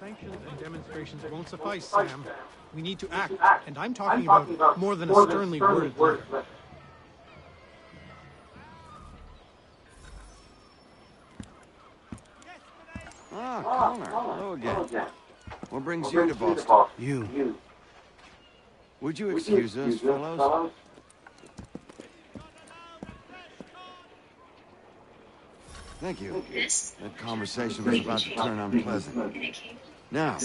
Sanctions and demonstrations won't suffice, Sam. We need to act, and I'm talking about more than a sternly worded letter. Ah, Connor. Hello again. What brings you to Boston? You. Would you excuse us, fellows? Thank you. That conversation was about to turn unpleasant. Now,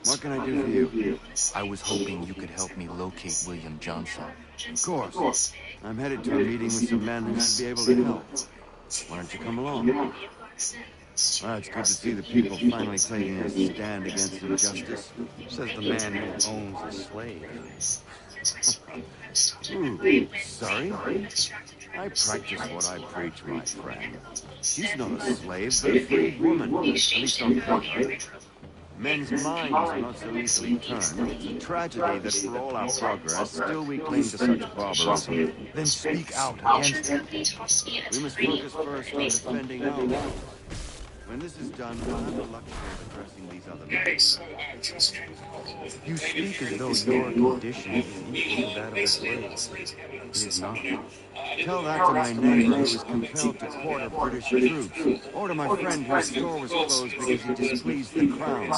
what can I do for you? I was hoping you could help me locate William Johnson. Of course. I'm headed to a meeting with some men who should be able to help. Why don't you come along? Well, it's good to see the people finally taking a stand against injustice. Says the man who owns a slave. Ooh, sorry? I practice what I preach, my friend. She's not a slave, but a free woman. At least on paper. Men's minds are not so easily turned. It's a tragedy that for all our progress, still we cling to such barbarism. Then speak out against it. We must focus first on defending our rights. When this is done, we'll have the luxury of addressing these other matters. You speak as though your condition is equal to that of a slave. It is not. Tell that to my neighbor who was compelled to quarter British troops, or to my friend whose store was closed because he displeased the crown.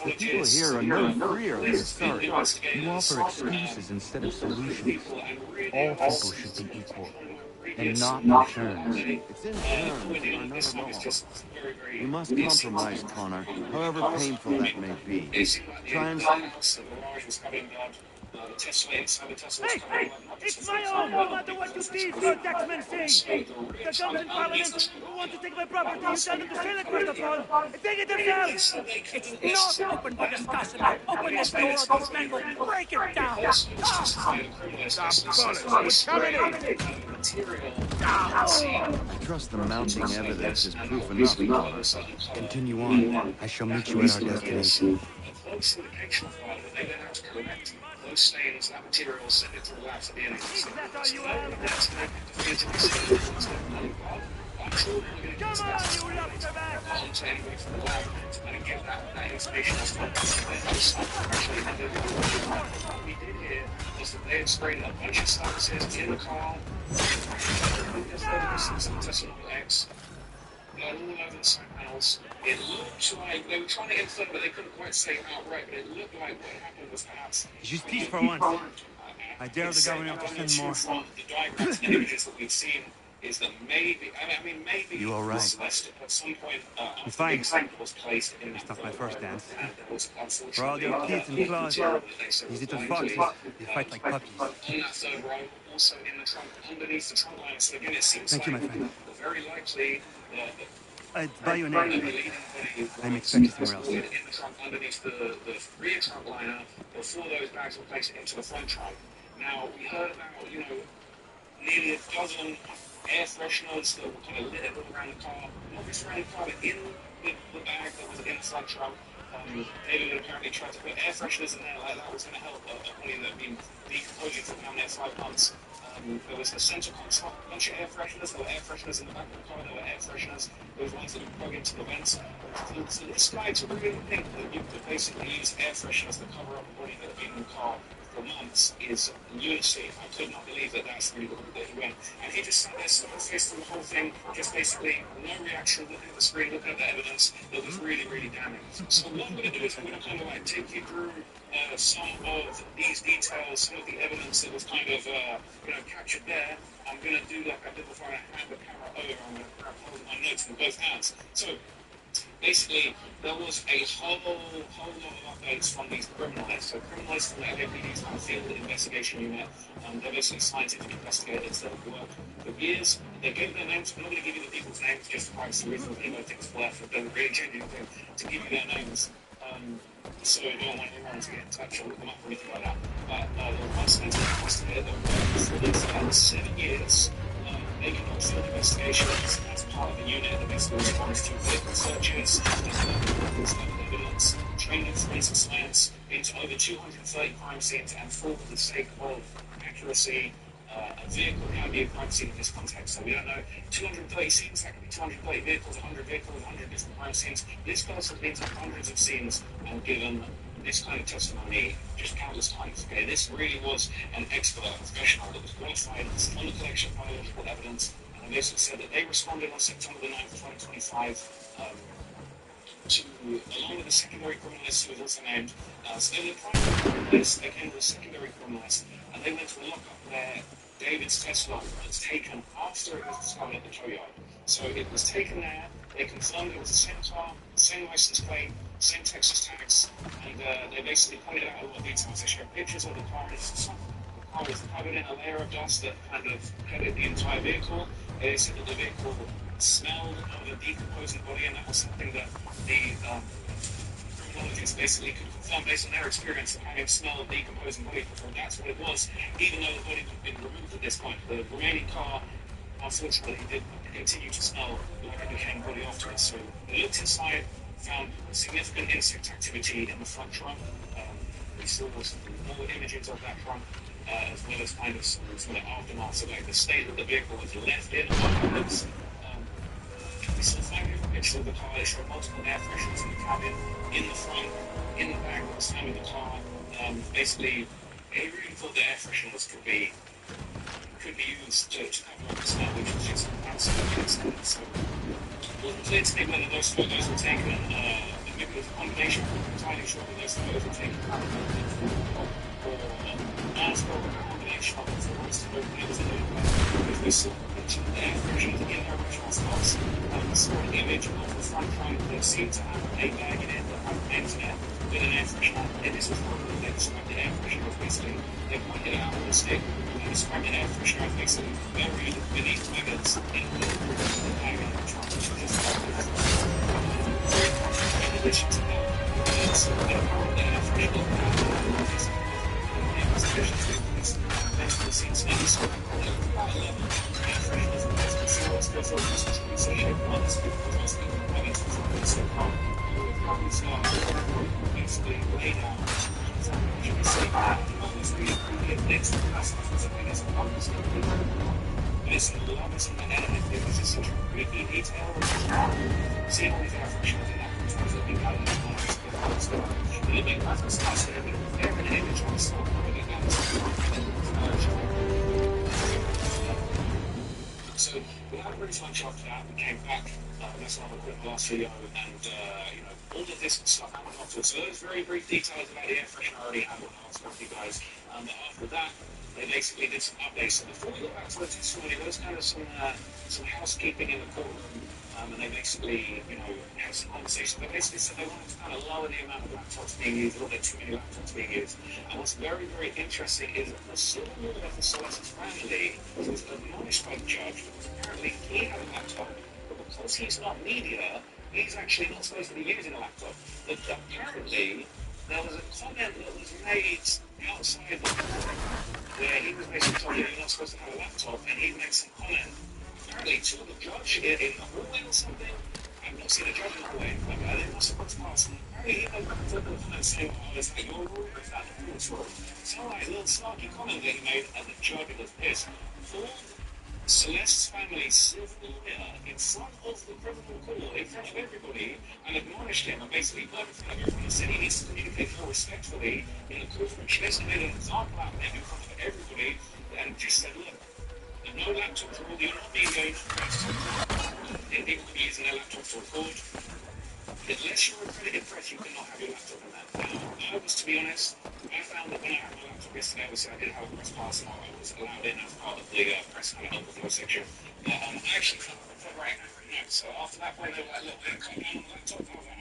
The people here are no freer than sorry. You offer excuses instead of solutions. All people should be equal, and not in turns. It's in terms, or not at all. We must compromise, Connor, however painful that may be. Try and... Hey! It's my own, no matter what you did, your taxmen say! The guns in Parliament who want to take my property, you tell them to sell it first of all, and take it themselves! It's not open for discussion! Open this door or these men will break it down! I trust the mounting evidence is proof enough, Connor. Continue on. I shall meet you at our destination. Those stains, that material, send it to the lab for the enemy. Is that all you have? Come on, you lobster bag! Anyway, from the lab and get that information as well. What we did here was that they had sprayed a bunch of substances in the car. There's evidence of testing legs. All over the side panels. It looked like they were trying to infer, but they couldn't quite say outright. But it looked like what happened was perhaps Justice for once. I dare the governor to send more. The diagrams and images that we've seen is that maybe, maybe You all right? at some point I'm fine. example was placed in It's not my first dance. For For all your teeth and claws, these little foxes, they fight like puppies. On that third row, also in the trunk, underneath the trunk line, so again it seems Thank you, my like friend. very likely I'd buy you an egg. I'm expecting somewhere else. in the trunk underneath the rear trunk liner before those bags were placed into the front trunk. Now, we heard about, nearly a dozen air fresheners that were kind of littered all around the car. Not just around the car, but in the bag that was in the front trunk. David had apparently tried to put air fresheners in there like that was going to help a honey that had been decomposing for down there 5 months. There was a center console, a bunch of air fresheners. There were air fresheners in the back of the car. There were air fresheners. There was ones that would plug into the vents. So this guy to really think that you could basically use air fresheners to cover up a body that had been in the car for months is lunacy. I could not believe that that's really the route that he went. And he just sat there, face through the whole thing, just basically no reaction, looking at the screen, looking at the evidence that was really, really damning. So what I'm going to do is I'm going to kind of like take you through some of these details, some of the evidence that was kind of, captured there. I'm going to do like I did before, I hand the camera over, I'm going to hold my notes in both hands. So basically, there was a whole lot of updates from these criminalists. So criminalists from the LAPD's field investigation unit, they're basically scientific investigators that have worked for years. They gave their names. I'm not going to give you the people's names just for privacy reasons. I think it's worth it. They're really genuine to give you their names. So I don't want anyone to get in touch or look them up or anything like that. But there were one scientific investigator that worked for these 7 years. Making all field investigations as part of the unit that basically responds to political searches, evidence, training in forensic science into over 230 crime scenes and for the sake of accuracy, a vehicle can be a crime scene in this context. So we don't know 230 scenes, that could be 230 vehicles, 100 vehicles, 100 different crime scenes. This person has been to hundreds of scenes and given this kind of testimony just countless times. Okay, this really was an expert, a professional that was qualified on the collection of biological evidence. And they basically said that they responded on September the 9th, 2025. Along with the secondary criminalist who was also named, so they were the primary criminalist, they came to the secondary criminalist, and they went to a lockup where David's Tesla was taken after it was discovered at the tow yard. So it was taken there, they confirmed it was the same car, same license plate, same Texas tax, and they basically pointed out a lot of details. They showed pictures of the car. The car was covered in a layer of dust that kind of covered the entire vehicle. They said that the vehicle smelled of a decomposing body, and that was something that the criminologists basically could confirm based on their experience of having smell of decomposing body before. That's what it was, even though the body had been removed at this point. The remaining car, unfortunately, did continue to smell like it became body afterwards. So they looked inside, found significant insect activity in the front trunk. We saw some more images of that trunk, as well as kind of some of the aftermath, so like the state that the vehicle was left in afterwards. We saw 5 different pictures of the car. They showed multiple air fresheners in the cabin, in the front, in the back, at the side of the car. Basically, they really thought the air fresheners could be used to cover up the smell, which was just absolutely excellent. So it wasn't clear to me whether those photos were taken, maybe it was a combination. I'm not entirely sure whether those photos were taken or masked, or a combination of them. It was a little bit, because we saw the picture of the air fresheners in their original spots. We saw an image of the front trunk that seemed to have a bag in it that had names in it with an air freshener. And this was one of the things about the air freshener. Basically, they pointed out on the stick and described an air freshener as basically buried beneath maggots in the bag in the trunk, which was just very contrary. In addition to that, it's the air freshener mental scenes. And so about 11 air fresheners and mental scenes. There's all this associated with others because most people have it so far. It's basically laid out. You can see that obviously the next passage was a bit as a bonus. It's the levels in the air, it was just such a creepy detail. Seeing all these air fresheners in that controls that we got in the last bit of the and it made nothing starts there, but they're an image on the store. So we had a really fun shot for that. We came back, let's have a quick last video, and all of this stuff happened afterwards. So those very brief details about the air freshener I already had on the last you guys. But after that, they basically did some updates. So before we go back to the testimony, there was kind of some housekeeping in the courtroom. And they basically, had some conversations. They basically said they wanted to kind of lower the amount of laptops being used, a little bit too many laptops being used. And what's very, very interesting is that the civil lawyer of the Celestis family was admonished by the judge because apparently he had a laptop, but because he's not media, he's actually not supposed to be using a laptop. But apparently, there was a comment that was made outside the court where he was basically told, you're not supposed to have a laptop, and he made some comment. Apparently to the judge in the hallway or something. I've not seen a judge in the hallway, but they must have put to pass. And apparently he made a comment saying, is that your rule or is that the court's rule? So a little snarky comment that he made, and the judge was pissed. Called Celeste's family civil lawyer in front of the criminal court, in front of everybody, and admonished him, and basically in front of everyone, and said he needs to communicate more respectfully in the courtroom. She basically made an example out of him in front of everybody, and just said, look, no laptops will be not being going for press. People can be using their laptops to record. Unless you're accredited press, you cannot have your laptop in that. Now, I was, to be honest, I found that when I had my laptop yesterday, obviously I did have a press pass and I was allowed in as part of the press kind of overflow section. I actually found it right now. So after that point, they were like, look, cut down on the laptop. I was like,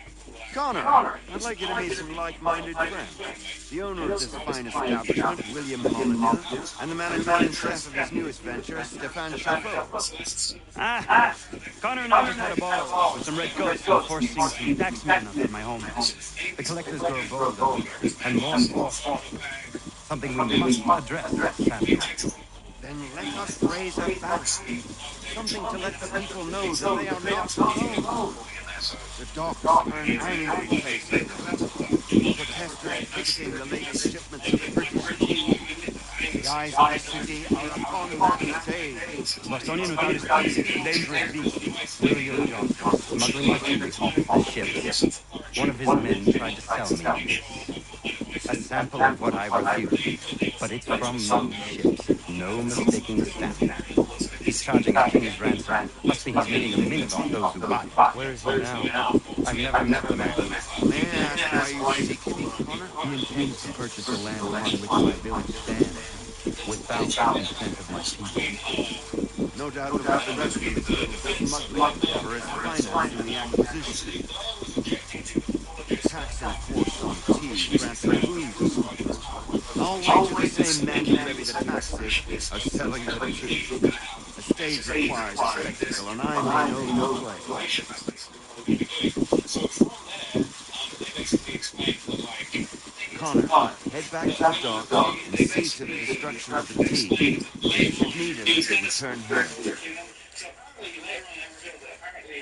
Connor, I'd like you to meet some like-minded friends. The owner of this fine establishment, William Molyneux, and the manager and chef of his newest venture, Stéphane Chapeau. Connor and I just had a ball with some red coats for forcing some taxmen under my home. The collectors grow bold and more something we must address, sadly. Then let us raise a banner. Something to let the people know that they are not alone. The docks are an angry place. Protesters picketing the latest shipments of British tea. The eyes of the city are upon that stage. Bostonian without his teeth, dangerous beast. William Johnson, smuggling the tea off the ships. One of his men tried to sell me this. A sample of what I refused. But it's from those ships. No mistaking the stamp. He's charging a king's ransom. Must be he's making a mint off those who buy. Where is he now? I've never met the man. May I ask why you seek me, Connor? He intends to purchase the land upon which my village stands. Without the consent of my people. No doubt about the revenue is a little smuggling for his finance in the acquisition. Tax enforced on tea grants a boon to smugglers. All wager the same man who levy the taxes are selling the tea. The stage requires a spectacle, and I may know the play. Connor, head back to the dock and see to the destruction of the tea. You should need us to return here. So apparently later on they revealed that apparently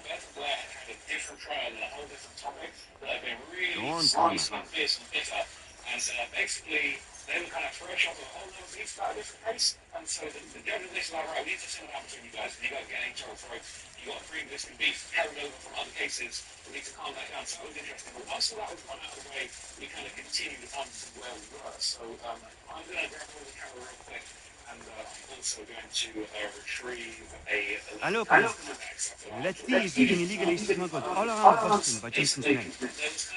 Beth Blair had a different trial and a whole different topic that had been really spicy and fierce and bitter. And basically they were kind of fresh off a whole lot of beef about a different case. And so the judge of this was like, right, we need to see what happens when you guys. You got to get any trouble for it. You got three existing beef carried over from other cases. We need to calm that down. So it was interesting. But once all that was gone out of the way, we kind of continued on to where we were. So I'm going to grab hold of the camera real quick. And I'm also going to retrieve a... Hello, police. That tea is being illegally smuggled all around Boston by Jason's men.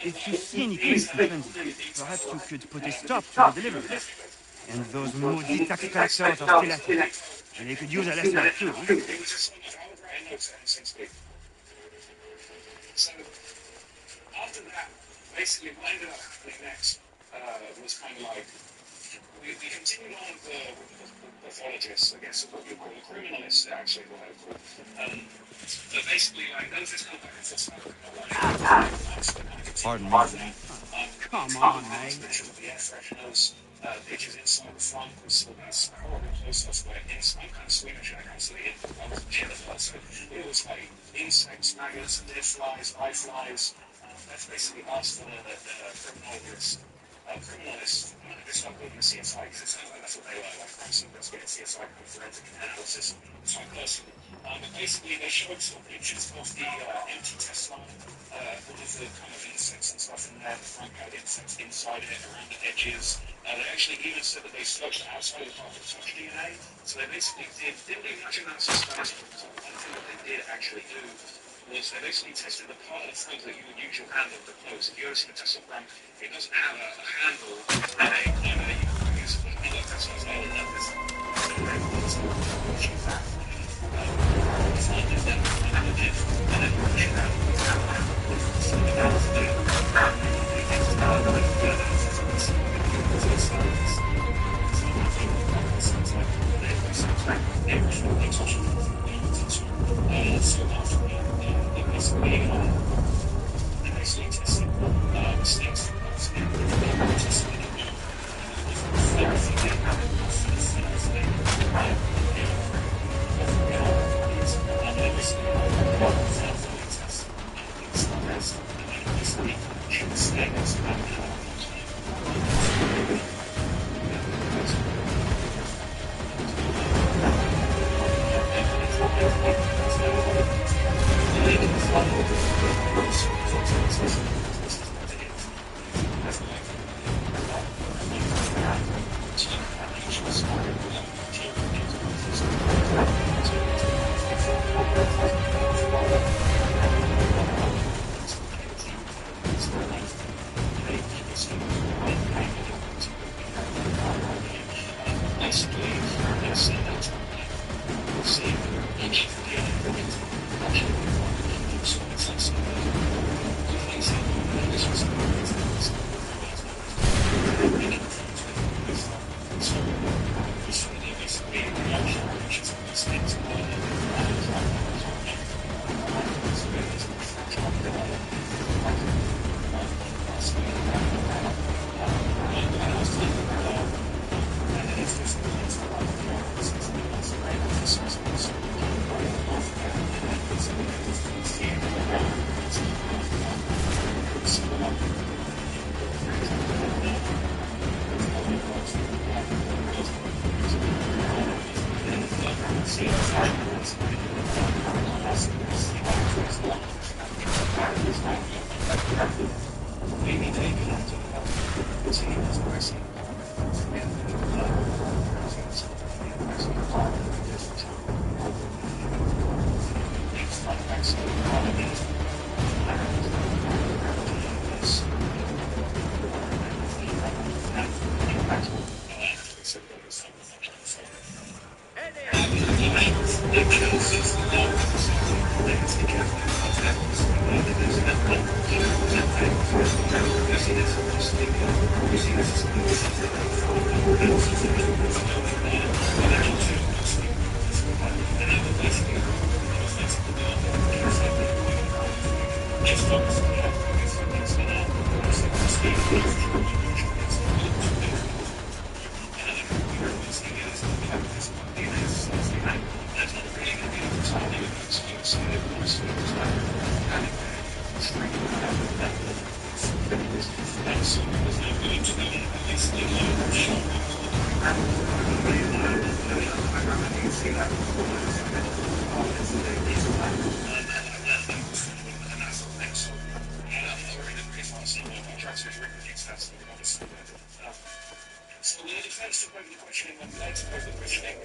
If you see any crates in transit, perhaps you could put a stop to the delivery. And those maudit tax collectors are still at it. And they could use a lesson or two. It was just so much. I was writing notes and since we... So, after that, basically what ended up happening next was kind of like... We continued on with the pathologists, I guess, what you call the criminalists, actually, what I call. But basically, like, there was this kind of back and forth. Pardon me. Come on, mate. The air fresheners, pitches inside the front was still this horrible close-ups where inside kind of squeamish and I can't see it. I was Jennifer, so it was like insects, maggots, dead flies, eye flies. That's basically us, the criminalists. This one called them CSI because it sounds like that's what they were, like crime scene investigators, CSI kind of forensic analysis type person. But basically they showed some pictures of the empty test line, all of the kind of insects and stuff in there, the front guard insects inside it, around the edges. They actually even said that they searched outside of the touch DNA, so they basically didn't leave much of that suspense. So one thing that they did actually do was they basically tested the part of the front that you would use your handle to close. If you ever seen a Tesla front, it doesn't have a handle and a climber that you can use. And look, that's what I was like, I love this. Choose that. It's not just that, and then push it out. So that's so after they basically tested mistakes So the defense took over the questioning when the legs took over the questioning.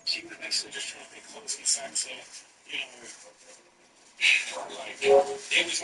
She was basically just trying to pick holes in the facts, you know, like, it was